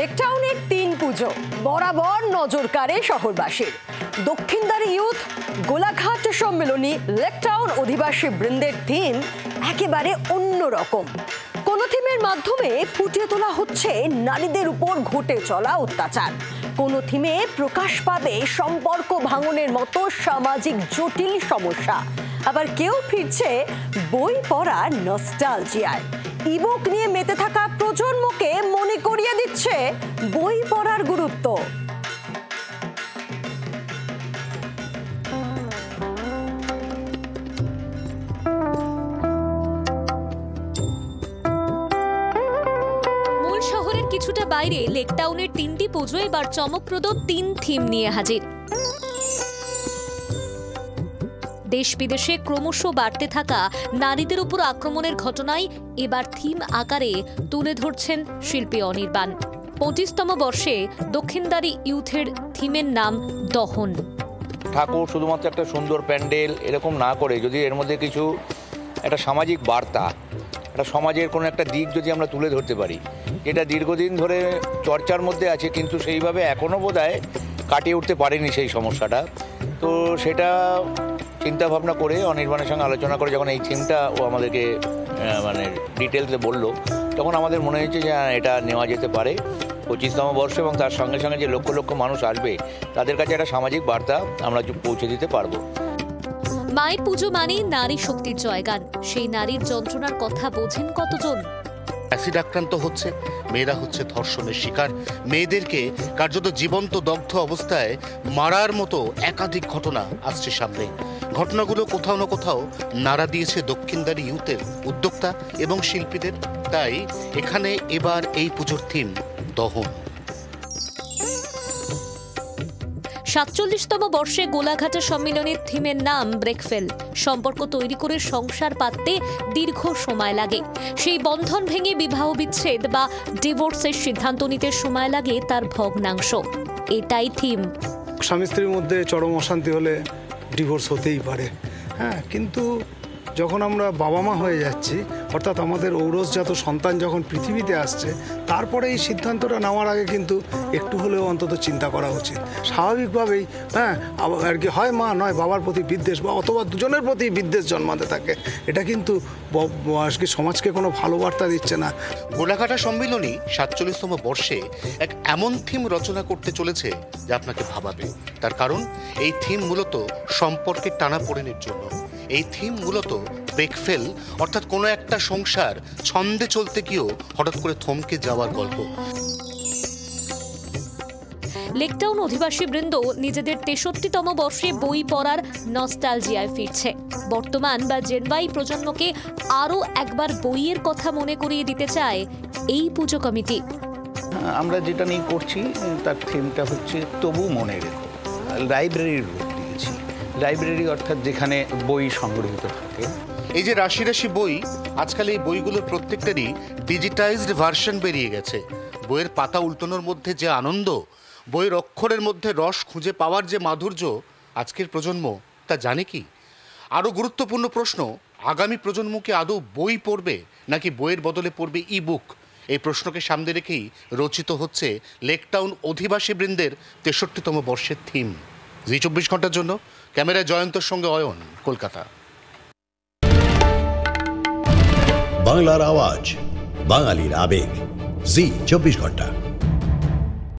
লেকটাউনের ৩ পুজো বরাবর নজর কাড়ে শহরবাসীর। দক্ষিণদ্বারে ইউথ গোলাঘাট সম্মেলনী লেকটাউন অধিবাসী বৃন্দের থিম একেবারে অন্যরকম। কোন থিমের মাধ্যমে ফুটিয়ে তোলা হচ্ছে নারীদের উপর ঘটে চলা অত্যাচার, কোন থিমে প্রকাশ পাবে সম্পর্ক ভাঙনের মতো সামাজিক জটিল সমস্যা, আবার কেউ ফিরছে বই পড়ার নস্টালজিয়ায়। ইবুক নিয়ে মেতে থাকা প্রজন্মকে মনে করিয়ে দিচ্ছে বই পড়ার গুরুত্ব। মূল শহরের কিছুটা বাইরে লেকটাউনের 3টি পুজো এবার চমকপ্রদ 3 থিম নিয়ে হাজির। দেশ বিদেশে ক্রমশ বাড়তে থাকা নারীদের উপর আক্রমণের ঘটনায় এবার থিম আকারে তুলে ধরছেন শিল্পী অনির্বাণ। 25তম বর্ষে দক্ষিণদ্বারে ইউথের থিমের নাম দহন। ঠাকুর শুধুমাত্র একটা সুন্দর প্যান্ডেল এরকম না করে যদি এর মধ্যে কিছু একটা সামাজিক বার্তা, একটা সমাজের কোনো একটা দিক যদি আমরা তুলে ধরতে পারি, যেটা দীর্ঘদিন ধরে চর্চার মধ্যে আছে কিন্তু সেইভাবে এখনও বোধহয় কাটিয়ে উঠতে পারেনি সেই সমস্যাটা, তো সেটা চিন্তা ভাবনা করে অনির্বাণের সঙ্গে আলোচনা করে যখন এই থিমটা ও আমাদেরকে মানে ডিটেলসে বললো, তখন আমাদের মনে হয়েছে যে এটা নেওয়া যেতে পারে। 25তম বর্ষ এবং তার সঙ্গে সঙ্গে যে লক্ষ লক্ষ মানুষ আসবে তাদের কাছে একটা সামাজিক বার্তা আমরা পৌঁছে দিতে পারবো। মায়ের পুজো মানেই নারী শক্তির জয়গান। সেই নারীর যন্ত্রণার কথা বোঝেন কতজন? অ্যাসিড আক্রান্ত হচ্ছে, মেয়েরা হচ্ছে ধর্ষণের শিকার, মেয়েদেরকে কার্যত জীবন্ত দগ্ধ অবস্থায় মারার মতো একাধিক ঘটনা আসছে সামনে। ঘটনাগুলো কোথাও না কোথাও নাড়া দিয়েছে দক্ষিণদ্বারে ইউথের উদ্যোক্তা এবং শিল্পীদের। তাই এখানে এবার এই পুজোর থিম দহন। 47তম বর্ষে গোলাঘাটের সম্মেলনের থিমের নাম ব্রেকফেল। সম্পর্ক তৈরি করে সংসার পাততে দীর্ঘ সময় লাগে, সেই বন্ধন ভেঙে বিবাহ বিচ্ছেদ বা ডিভোর্সের সিদ্ধান্ত নিতে সময় লাগে তার ভগ্নাংশ। এটাই থিম। স্বামী স্ত্রীর মধ্যে চরম অশান্তি হলে ডিভোর্স হতেই পারে, হ্যাঁ, কিন্তু যখন আমরা বাবা মা হয়ে যাচ্ছি, অর্থাৎ আমাদের ঔরসজাত সন্তান যখন পৃথিবীতে আসছে, তারপরে এই সিদ্ধান্তটা নেওয়ার আগে কিন্তু একটু হলেও অন্তত চিন্তা করা উচিত। স্বাভাবিকভাবেই হ্যাঁ আর কি হয়, মা নয় বাবার প্রতি বিদ্বেষ বা অথবা দুজনের প্রতি বিদ্বেষ জন্মাতে থাকে। এটা কিন্তু সমাজকে কোনো ভালো বার্তা দিচ্ছে না। গোলাঘাটা সম্মেলনী 47তম বর্ষে এক এমন থিম রচনা করতে চলেছে যা আপনাকে ভাবাবে। তার কারণ এই থিম মূলত সম্পর্কের টানাপোড়েনের জন্য। এই থিম মূলত ব্রেকফেল, অর্থাৎ কোনো একটা সংসার ছন্দে চলতে গিয়েও হঠাৎ করে থমকে যাওয়ার গল্প। লেকটাউন অধিবাসী বৃন্দ নিজেদের 63তম বর্ষে বই পড়ার নস্টালজিয়ায় ফিরছে। বর্তমান বা জেনওয়াই প্রজন্মকে আরও একবার বইয়ের কথা মনে করিয়ে দিতে চায় এই পুজো কমিটি। আমরা যেটা নিয়ে করছি তার থিমটা হচ্ছে তবু মনে রেখো। লাইব্রেরির রূপ দিয়েছি। লাইব্রেরি অর্থাৎ যেখানে বই সংগৃহীত থাকে। এই যে রাশি রাশি বই, আজকাল এই বইগুলোর প্রত্যেকটারই ডিজিটাইজড ভার্সন বেরিয়ে গেছে। বইয়ের পাতা উল্টানোর মধ্যে যে আনন্দ, বইয়ের অক্ষরের মধ্যে রস খুঁজে পাওয়ার যে মাধুর্য, আজকের প্রজন্ম তা জানে কি? আরও গুরুত্বপূর্ণ প্রশ্ন, আগামী প্রজন্ম কি আদৌ বই পড়বে নাকি বইয়ের বদলে পড়বে ইবুক? এই প্রশ্নকে সামনে রেখেই রচিত হচ্ছে লেকটাউন অধিবাসী বৃন্দের 63তম বর্ষের থিম। জি 24 ঘন্টার জন্য ক্যামেরায় জয়ন্তর সঙ্গে অয়ন, কলকাতা। বাংলার আওয়াজ, বাঙালির আবেগ, জি 24 ঘন্টা।